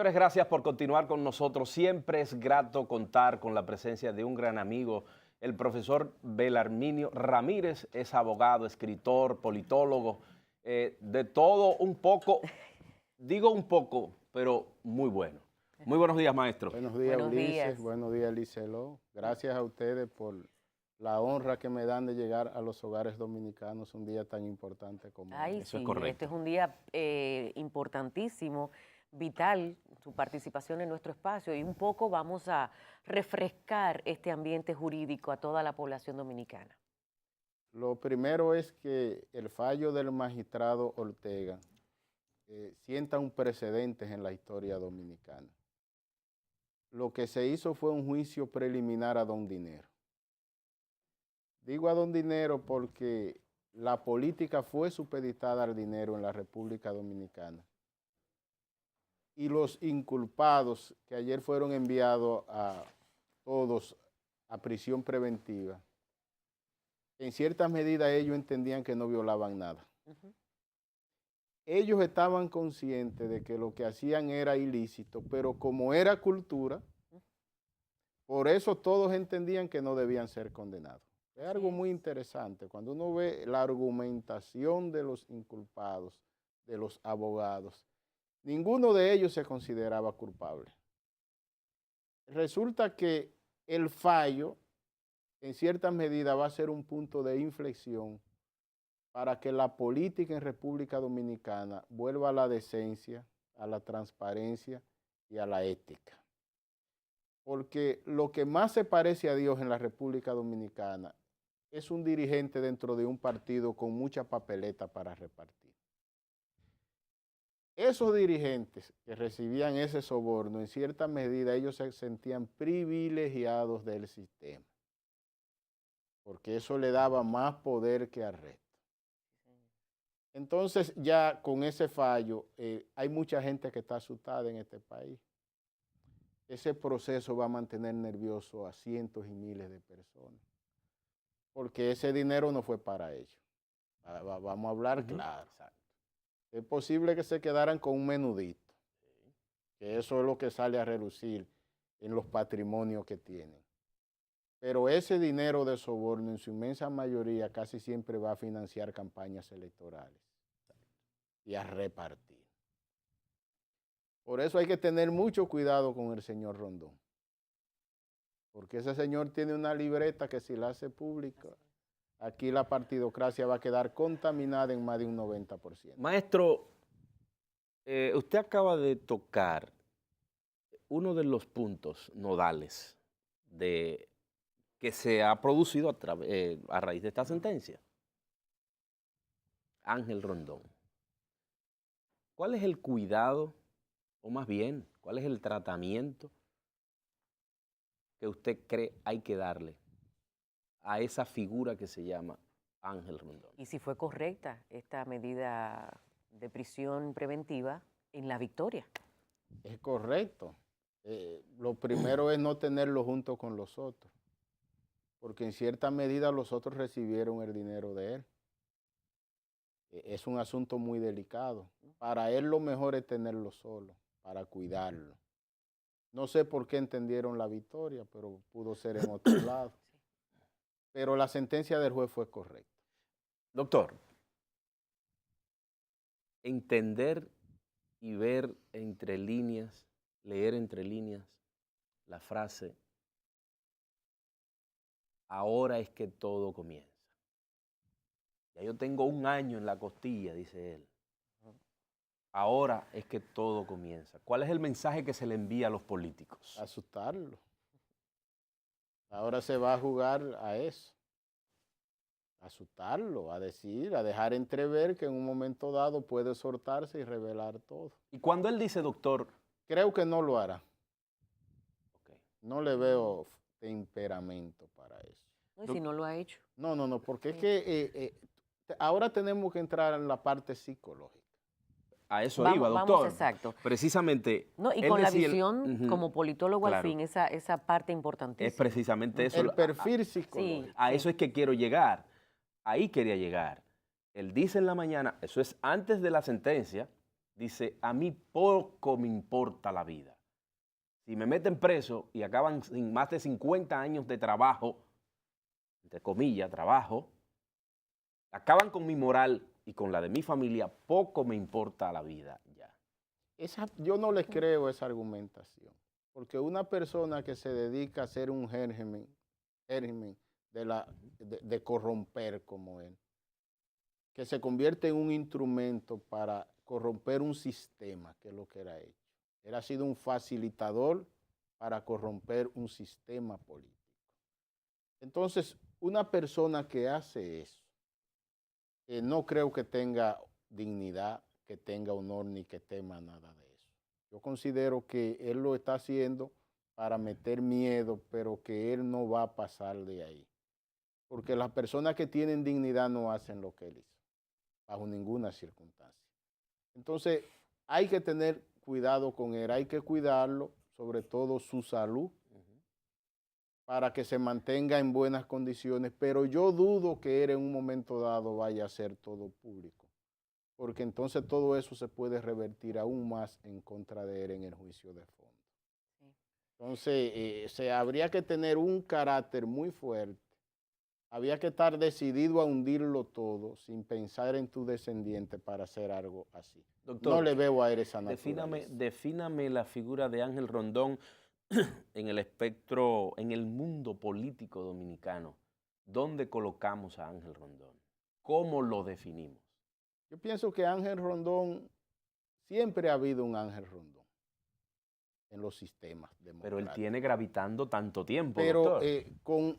Señores, gracias por continuar con nosotros. Siempre es grato contar con la presencia de un gran amigo. El profesor Belarminio Ramírez es abogado, escritor, politólogo, de todo un poco, digo un poco, pero muy bueno. Muy buenos días, maestro. Buenos días, Buenos Ulises. días. Buenos días, Licelo. Gracias a ustedes por la honra que me dan de llegar a los hogares dominicanos un día tan importante como Ay, Eso es sí, correcto. este es un día importantísimo, vital, su participación en nuestro espacio, y un poco vamos a refrescar este ambiente jurídico a toda la población dominicana. Lo primero es que el fallo del magistrado Ortega sienta un precedente en la historia dominicana. Lo que se hizo fue un juicio preliminar a Don Dinero. Digo a Don Dinero porque la política fue supeditada al dinero en la República Dominicana. Y los inculpados que ayer fueron enviados a todos a prisión preventiva, en cierta medida ellos entendían que no violaban nada. Ellos estaban conscientes de que lo que hacían era ilícito, pero como era cultura, por eso todos entendían que no debían ser condenados. Es algo muy interesante cuando uno ve la argumentación de los inculpados, de los abogados. Ninguno de ellos se consideraba culpable. Resulta que el fallo, en cierta medida, va a ser un punto de inflexión para que la política en República Dominicana vuelva a la decencia, a la transparencia y a la ética. Porque lo que más se parece a Dios en la República Dominicana es un dirigente dentro de un partido con mucha papeleta para repartir. Esos dirigentes que recibían ese soborno, en cierta medida ellos se sentían privilegiados del sistema, porque eso le daba más poder que al resto. Entonces ya con ese fallo hay mucha gente que está asustada en este país. Ese proceso va a mantener nervioso a cientos y miles de personas, porque ese dinero no fue para ellos. Vamos a hablar claro. Es posible que se quedaran con un menudito, que eso es lo que sale a relucir en los patrimonios que tienen. Pero ese dinero de soborno, en su inmensa mayoría, casi siempre va a financiar campañas electorales y a repartir. Por eso hay que tener mucho cuidado con el señor Rondón, porque ese señor tiene una libreta que si la hace pública, aquí la partidocracia va a quedar contaminada en más de un 90%. Maestro, usted acaba de tocar uno de los puntos nodales que se ha producido a raíz de esta sentencia. Ángel Rondón. ¿Cuál es el cuidado, o más bien, cuál es el tratamiento que usted cree hay que darle a esa figura que se llama Ángel Rondón? Y si fue correcta esta medida de prisión preventiva en La Victoria. Es correcto. Lo primero es no tenerlo junto con los otros, porque en cierta medida los otros recibieron el dinero de él. Es un asunto muy delicado. Para él lo mejor es tenerlo solo, para cuidarlo. No sé por qué entendieron La Victoria, pero pudo ser en otro lado. Pero la sentencia del juez fue correcta. Doctor, entender y ver entre líneas, leer entre líneas la frase, ahora es que todo comienza. Ya yo tengo un año en la costilla, dice él. Ahora es que todo comienza. ¿Cuál es el mensaje que se le envía a los políticos? Asustarlo. Ahora se va a jugar a eso. Asustarlo, a decir, a dejar entrever que en un momento dado puede soltarse y revelar todo. Y cuando él dice, doctor... Creo que no lo hará. Okay. No le veo temperamento para eso. No, y si no lo ha hecho. No, porque es que ahora tenemos que entrar en la parte psicológica. A eso iba, doctor. Vamos, exacto. Precisamente. No, y con la visión como politólogo claro, al fin, esa parte importantísima. Es precisamente eso. El perfil psicológico. Sí, a eso es que quiero llegar. Ahí quería llegar. Él dice en la mañana, eso es antes de la sentencia, dice, a mí poco me importa la vida. Si me meten preso y acaban sin más de 50 años de trabajo, entre comillas, trabajo, acaban con mi moral y con la de mi familia, poco me importa la vida ya. Yo no les creo esa argumentación, porque una persona que se dedica a hacer un régimen de corromper como él, que se convierte en un instrumento para corromper un sistema, que es lo que era hecho. Él ha sido un facilitador para corromper un sistema político. Entonces, una persona que hace eso, no creo que tenga dignidad, que tenga honor, ni que tema nada de eso. Yo considero que él lo está haciendo para meter miedo, pero que él no va a pasar de ahí. Porque las personas que tienen dignidad no hacen lo que él hizo, bajo ninguna circunstancia. Entonces, hay que tener cuidado con él, hay que cuidarlo, sobre todo su salud, para que se mantenga en buenas condiciones, pero yo dudo que él en un momento dado vaya a hacer todo público, porque entonces todo eso se puede revertir aún más en contra de él en el juicio de fondo. Sí. Entonces, habría que tener un carácter muy fuerte, había que estar decidido a hundirlo todo sin pensar en tu descendiente para hacer algo así. Doctor, no le veo a él esa naturaleza. Defíname la figura de Ángel Rondón en el espectro, en el mundo político dominicano. ¿Dónde colocamos a Ángel Rondón? ¿Cómo lo definimos? Yo pienso que Ángel Rondón, siempre ha habido un Ángel Rondón en los sistemas democráticos. Pero él tiene gravitando tanto tiempo, pero, doctor. Con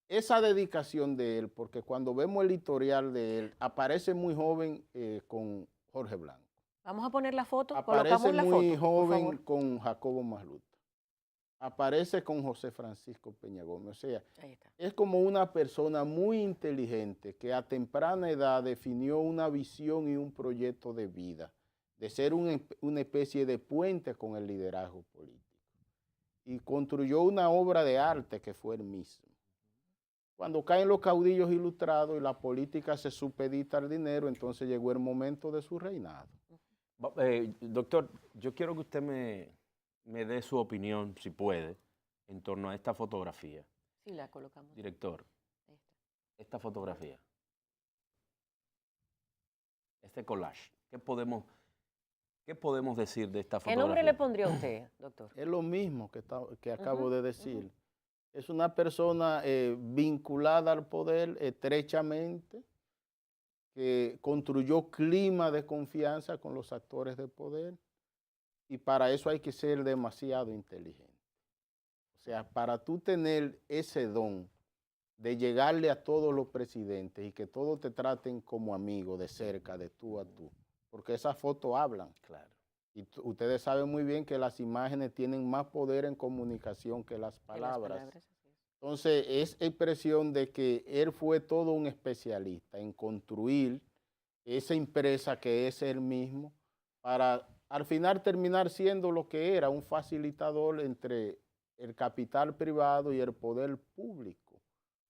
esa dedicación de él, porque cuando vemos el historial de él, aparece muy joven con Jorge Blanco. Vamos a poner la foto. Aparece muy joven con Jacobo Masluta. Aparece con José Francisco Peña Gómez. O sea, es como una persona muy inteligente que a temprana edad definió una visión y un proyecto de vida, de ser una especie de puente con el liderazgo político. Y construyó una obra de arte que fue él mismo. Cuando caen los caudillos ilustrados y la política se supedita al dinero, entonces llegó el momento de su reinado. Doctor, yo quiero que usted me dé su opinión, si puede, en torno a esta fotografía. Sí, la colocamos. Director, esta fotografía, este collage, ¿qué podemos decir de esta fotografía? ¿Qué nombre le pondría usted, doctor? Es lo mismo que acabo de decir. Es una persona vinculada al poder estrechamente, que construyó clima de confianza con los actores de poder, y para eso hay que ser demasiado inteligente. O sea, para tú tener ese don de llegarle a todos los presidentes y que todos te traten como amigo de cerca, de tú a tú, porque esas fotos hablan. Claro. Y ustedes saben muy bien que las imágenes tienen más poder en comunicación que las palabras. Entonces, es expresión de que él fue todo un especialista en construir esa empresa que es él mismo, para al final terminar siendo lo que era, un facilitador entre el capital privado y el poder público,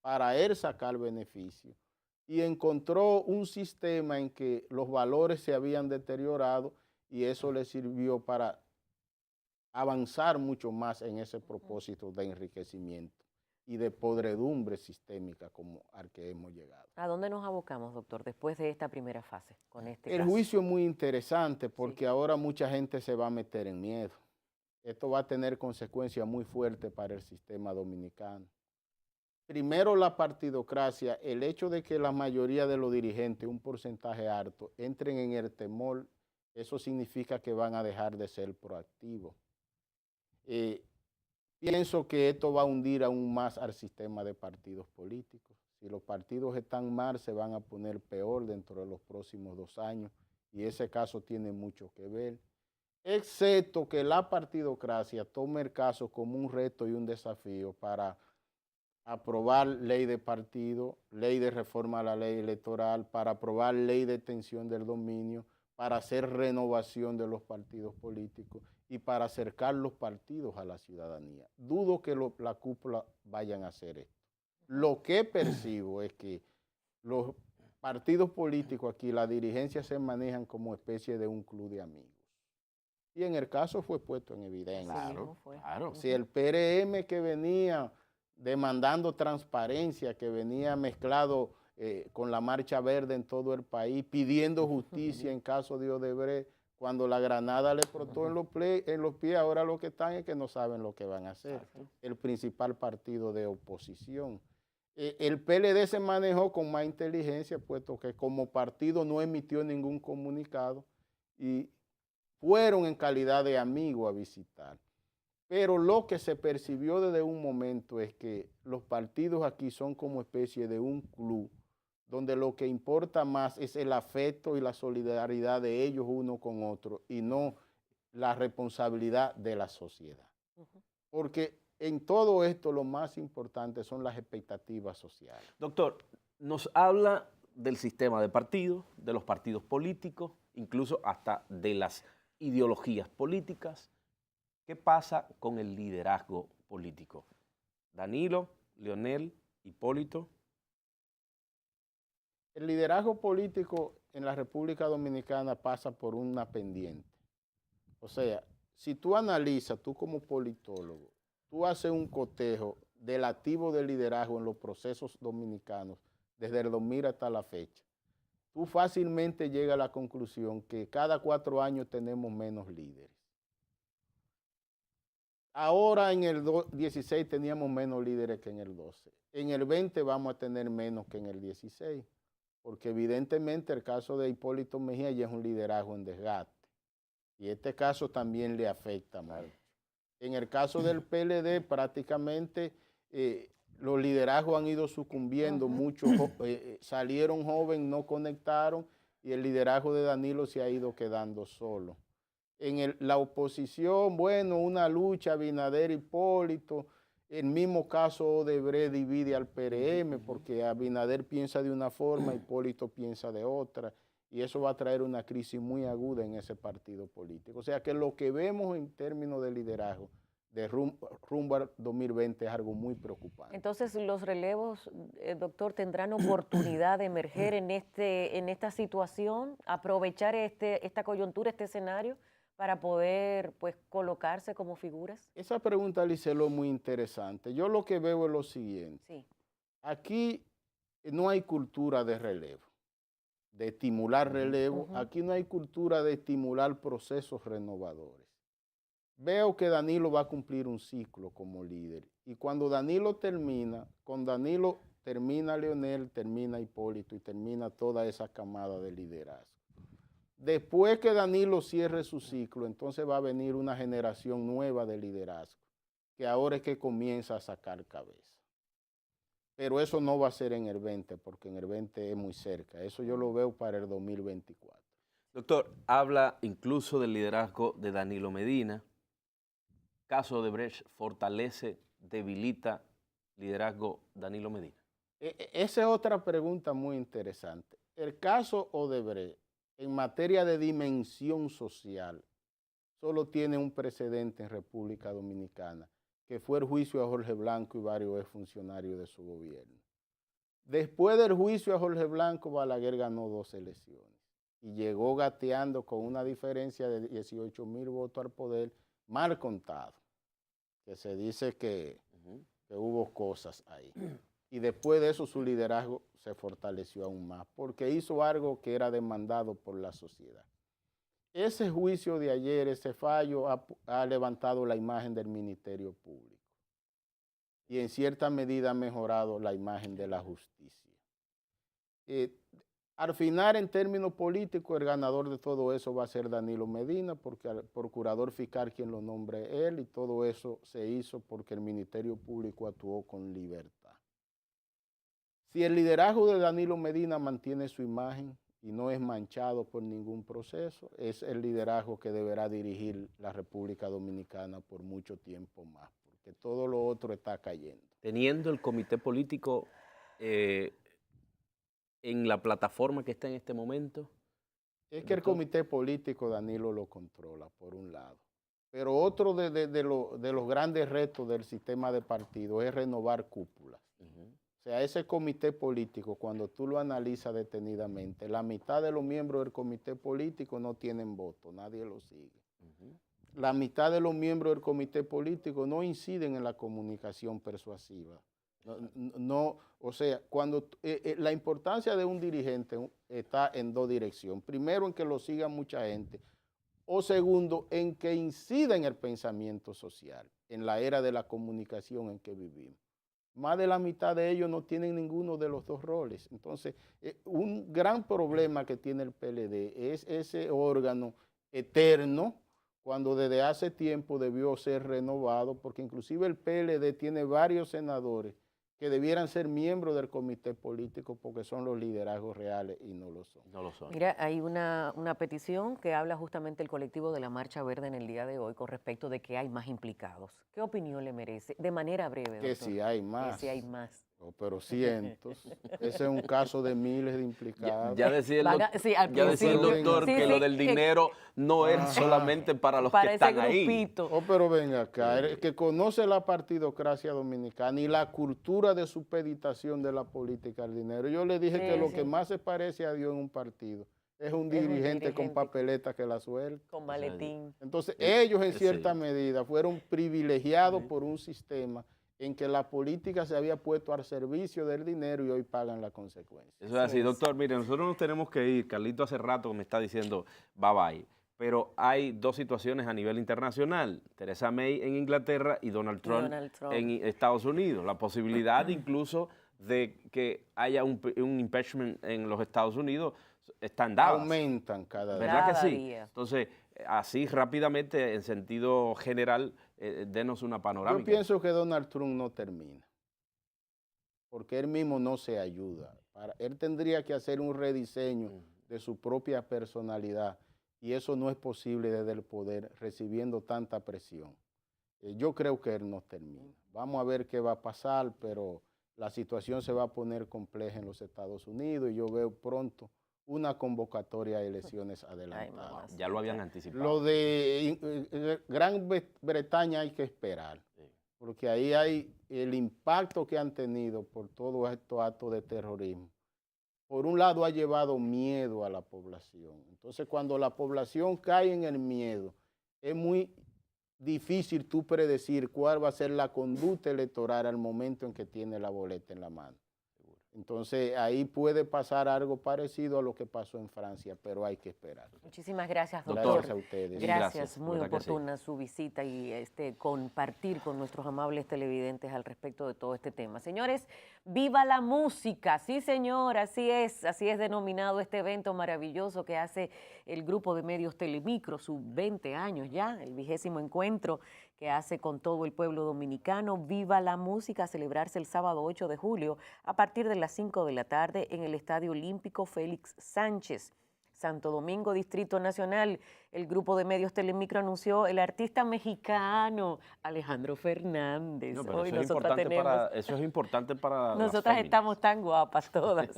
para él sacar beneficio. Y encontró un sistema en que los valores se habían deteriorado y eso le sirvió para avanzar mucho más en ese propósito de enriquecimiento y de podredumbre sistémica como al que hemos llegado. ¿A dónde nos abocamos, doctor, después de esta primera fase con este El caso? juicio es muy interesante porque ahora mucha gente se va a meter en miedo. Esto va a tener consecuencias muy fuertes para el sistema dominicano. Primero, la partidocracia, el hecho de que la mayoría de los dirigentes, un porcentaje alto, entren en el temor, eso significa que van a dejar de ser proactivos. Pienso que esto va a hundir aún más al sistema de partidos políticos. Si los partidos están mal, se van a poner peor dentro de los próximos 2 años, y ese caso tiene mucho que ver. Excepto que la partidocracia tome el caso como un reto y un desafío para aprobar ley de partido, ley de reforma a la ley electoral, para aprobar ley de extensión del dominio, para hacer renovación de los partidos políticos y para acercar los partidos a la ciudadanía. Dudo que la cúpula vayan a hacer esto. Lo que percibo es que los partidos políticos aquí, las dirigencias se manejan como especie de un club de amigos. Y en el caso fue puesto en evidencia. Claro, claro. Si el PRM que venía demandando transparencia, que venía mezclado con la Marcha Verde en todo el país, pidiendo justicia en caso de Odebrecht, cuando la granada le explotó en los pies, ahora lo que están es que no saben lo que van a hacer. El principal partido de oposición. El PLD se manejó con más inteligencia, puesto que como partido no emitió ningún comunicado y fueron en calidad de amigos a visitar. Pero lo que se percibió desde un momento es que los partidos aquí son como especie de un club, donde lo que importa más es el afecto y la solidaridad de ellos uno con otro y no la responsabilidad de la sociedad. Porque en todo esto lo más importante son las expectativas sociales. Doctor, nos habla del sistema de partidos, de los partidos políticos, incluso hasta de las ideologías políticas. ¿Qué pasa con el liderazgo político? Danilo, Leonel, Hipólito. El liderazgo político en la República Dominicana pasa por una pendiente. O sea, si tú analizas, tú como politólogo, tú haces un cotejo del activo de liderazgo en los procesos dominicanos desde el 2000 hasta la fecha, tú fácilmente llegas a la conclusión que cada 4 años tenemos menos líderes. Ahora en el 16 teníamos menos líderes que en el 12. En el 20 vamos a tener menos que en el 16, porque evidentemente el caso de Hipólito Mejía ya es un liderazgo en desgaste. Y este caso también le afecta mucho. En el caso del PLD prácticamente los liderazgos han ido sucumbiendo, muchos salieron jóvenes, no conectaron y el liderazgo de Danilo se ha ido quedando solo. En la oposición, bueno, una lucha, Abinader, Hipólito, el mismo caso Odebrecht divide al PRM porque Abinader piensa de una forma, Hipólito piensa de otra, y eso va a traer una crisis muy aguda en ese partido político. O sea que lo que vemos en términos de liderazgo de rumbo al 2020 es algo muy preocupante. Entonces, los relevos, doctor, tendrán oportunidad de emerger en esta situación, aprovechar esta coyuntura, este escenario, para poder pues colocarse como figuras. Esa pregunta, Liselo, es muy interesante. Yo lo que veo es lo siguiente. Sí. Aquí no hay cultura de relevo, de estimular relevo. Aquí no hay cultura de estimular procesos renovadores. Veo que Danilo va a cumplir un ciclo como líder. Y cuando Danilo termina, con Danilo termina Leonel, termina Hipólito y termina toda esa camada de liderazgo. Después que Danilo cierre su ciclo, entonces va a venir una generación nueva de liderazgo, que ahora es que comienza a sacar cabeza. Pero eso no va a ser en el 20, porque en el 20 es muy cerca. Eso yo lo veo para el 2024. Doctor, habla incluso del liderazgo de Danilo Medina. Caso Odebrecht fortalece, debilita liderazgo Danilo Medina. Esa es otra pregunta muy interesante. El caso Odebrecht, en materia de dimensión social, solo tiene un precedente en República Dominicana, que fue el juicio a Jorge Blanco y varios exfuncionarios de su gobierno. Después del juicio a Jorge Blanco, Balaguer ganó 2 elecciones y llegó gateando con una diferencia de 18,000 votos al poder, mal contado, que se dice que hubo cosas ahí. Y después de eso su liderazgo se fortaleció aún más, porque hizo algo que era demandado por la sociedad. Ese juicio de ayer, ese fallo, ha levantado la imagen del Ministerio Público y en cierta medida ha mejorado la imagen de la justicia. Al final, en términos políticos, el ganador de todo eso va a ser Danilo Medina, porque al procurador fiscal quien lo nombre él, y todo eso se hizo porque el Ministerio Público actuó con libertad. Si el liderazgo de Danilo Medina mantiene su imagen y no es manchado por ningún proceso, es el liderazgo que deberá dirigir la República Dominicana por mucho tiempo más, porque todo lo otro está cayendo. Teniendo el comité político en la plataforma que está en este momento. Es que el comité político Danilo lo controla, por un lado. Pero otro de los grandes retos del sistema de partidos es renovar cúpulas. O sea, ese comité político, cuando tú lo analizas detenidamente, la mitad de los miembros del comité político no tienen voto, nadie lo sigue. La mitad de los miembros del comité político no inciden en la comunicación persuasiva. O sea, la importancia de un dirigente está en dos direcciones. Primero, en que lo siga mucha gente. O segundo, en que incida en el pensamiento social, en la era de la comunicación en que vivimos. Más de la mitad de ellos no tienen ninguno de los dos roles. Entonces, un gran problema que tiene el PLD es ese órgano eterno, cuando desde hace tiempo debió ser renovado, porque inclusive el PLD tiene varios senadores que debieran ser miembros del comité político porque son los liderazgos reales y no lo son. No lo son. Mira, hay una petición que habla justamente el colectivo de la Marcha Verde en el día de hoy con respecto de que hay más implicados. ¿Qué opinión le merece? De manera breve, Que doctor. si hay más. Que si hay más. Oh, pero cientos. Ese es un caso de miles de implicados. Ya decía el, Sí, al ya decía el principio. doctor Sí, que sí, lo del dinero no es solamente para los que están ahí. grupito. Oh, pero venga acá, el que conoce la partidocracia dominicana y la cultura de supeditación de la política al dinero. Yo le dije que lo que más se parece a Dios en un partido es un dirigente con papeleta que la suelta. Con maletín. Entonces, ellos en cierta medida fueron privilegiados por un sistema en que la política se había puesto al servicio del dinero y hoy pagan la consecuencia. Eso es así, doctor. Mire, nosotros nos tenemos que ir. Carlito hace rato me está diciendo bye bye. Pero hay dos situaciones a nivel internacional. Theresa May en Inglaterra y Donald Trump en Estados Unidos. La posibilidad incluso de que haya un impeachment en los Estados Unidos están dadas. Aumentan cada día. ¿Verdad que sí? Día. Entonces, así rápidamente, en sentido general, denos una panorámica. Yo pienso que Donald Trump no termina, porque él mismo no se ayuda. Él tendría que hacer un rediseño de su propia personalidad y eso no es posible desde el poder recibiendo tanta presión. Yo creo que él no termina. Vamos a ver qué va a pasar, pero la situación se va a poner compleja en los Estados Unidos y yo veo pronto una convocatoria de elecciones adelantadas. Ya lo habían anticipado. Lo de Gran Bretaña hay que esperar, porque ahí hay el impacto que han tenido por todos estos actos de terrorismo. Por un lado ha llevado miedo a la población. Entonces cuando la población cae en el miedo, es muy difícil tú predecir cuál va a ser la conducta electoral al momento en que tiene la boleta en la mano. Entonces, ahí puede pasar algo parecido a lo que pasó en Francia, pero hay que esperar. Muchísimas gracias, doctor. Gracias a ustedes. Gracias, muy oportuna su visita y compartir con nuestros amables televidentes al respecto de todo este tema. Señores, ¡viva la música! Sí, señor, así es denominado este evento maravilloso que hace el grupo de medios Telemicro, sus 20 años ya, el 20º encuentro que hace con todo el pueblo dominicano. ¡Viva la música! A celebrarse el sábado 8 de julio a partir de las 5 de la tarde en el Estadio Olímpico Félix Sánchez. Santo Domingo, Distrito Nacional. El grupo de medios Telemicro anunció el artista mexicano Alejandro Fernández. No, pero Hoy eso es importante para nosotras estamos tan guapas todas.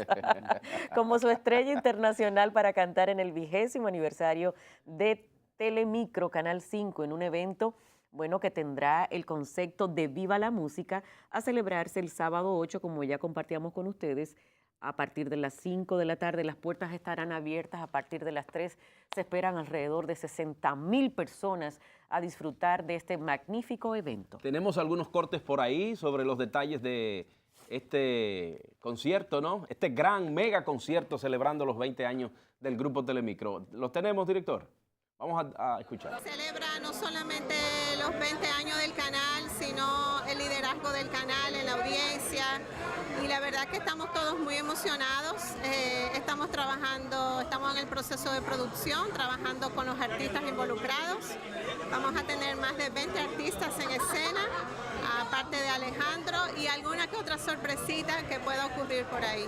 Como su estrella internacional para cantar en el 20º aniversario de Telemicro, Canal 5, en un evento que tendrá el concepto de Viva la Música, a celebrarse el sábado 8, como ya compartíamos con ustedes, a partir de las 5 de la tarde. Las puertas estarán abiertas a partir de las 3. Se esperan alrededor de 60,000 personas a disfrutar de este magnífico evento. Tenemos algunos cortes por ahí sobre los detalles de este concierto, ¿no? Este gran, mega concierto celebrando los 20 años del Grupo Telemicro. ¿Los tenemos, director? Vamos a escuchar. Celebra no solamente los 20 años del canal, sino el liderazgo del canal en la audiencia. Y la verdad que estamos todos muy emocionados. Estamos en el proceso de producción, trabajando con los artistas involucrados. Vamos a tener más de 20 artistas en escena, aparte de Alejandro, y alguna que otra sorpresita que pueda ocurrir por ahí.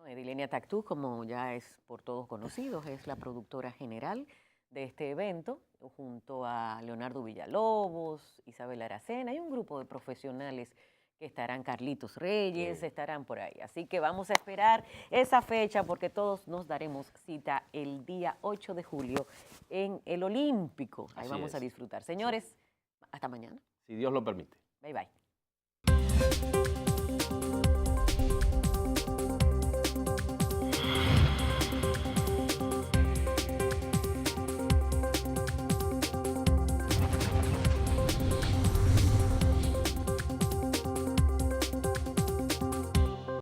Edilenia Tactú, como ya es por todos conocidos, es la productora general de este evento, junto a Leonardo Villalobos, Isabel Aracena y un grupo de profesionales que estarán, Carlitos Reyes, estarán por ahí. Así que vamos a esperar esa fecha porque todos nos daremos cita el día 8 de julio en el Olímpico. Ahí vamos a disfrutar. Señores, hasta mañana. Si Dios lo permite. Bye, bye.